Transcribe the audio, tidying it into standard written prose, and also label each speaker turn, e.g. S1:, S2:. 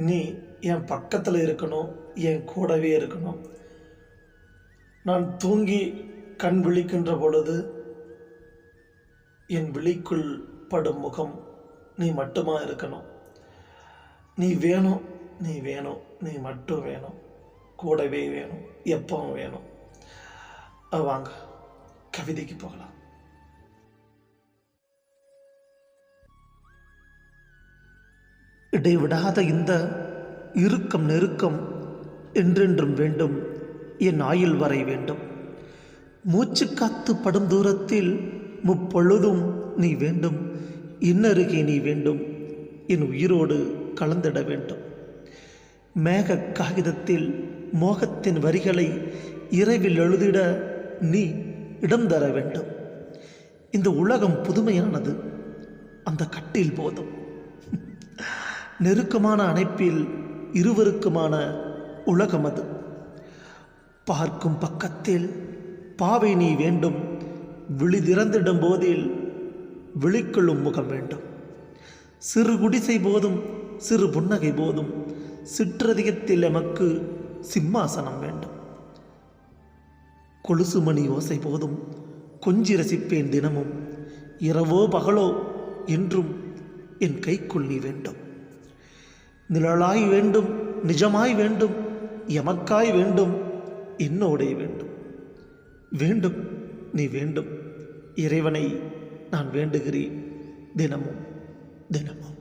S1: நீ என் பக்கத்தில் இருக்கணும், என் கூடவே இருக்கணும். நான் தூங்கி கண் விழிக்கின்ற பொழுது என் விழிக்குள் படும் முகம் நீ மட்டுமா இருக்கணும். நீ வேணும், நீ வேணும், நீ மட்டும் வேணும், கூடவே வேணும், எப்பவும் வேணும். வாங்க கவிதைக்கு போகலாம். இடைவிடாத இந்த இறுக்கம் நெருக்கம் என்றென்றும் வேண்டும், என் ஆயுள் வரை வேண்டும். மூச்சு காத்து படும் தூரத்தில் முப்பொழுதும் நீ வேண்டும், இன்னருகே நீ வேண்டும், என் உயிரோடு கலந்திட வேண்டும். மேக காகிதத்தில் மோகத்தின் வரிகளை இரவில் எழுதிட நீ இடம் தர வேண்டும். இந்த உலகம் புதுமையானது, அந்த கட்டில் போதும். நெருக்கமான அணைப்பில் இருவருக்குமான உலகம் அது. பார்க்கும் பக்கத்தில் பாவை நீ வேண்டும், விழி திறந்திடும் போதில் விழிக்கொள்ளும் முகம் வேண்டும். சிறு குடிசை போதும், சிறு புன்னகை போதும், சிற்றதிகத்தில் எமக்கு சிம்மாசனம் வேண்டும். கொலுசு மணி ஓசை போதும், கொஞ்சி ரசிப்பேன் தினமும், இரவோ பகலோ என்றும் என் கைக்குள் நீ வேண்டும். நிழலாய் வேண்டும், நிஜமாய் வேண்டும், எமக்காய் வேண்டும், என்னோடே வேண்டும். வேண்டும், நீ வேண்டும், இறைவனை நான் வேண்டுகிறேன் தினமும் தினமும்.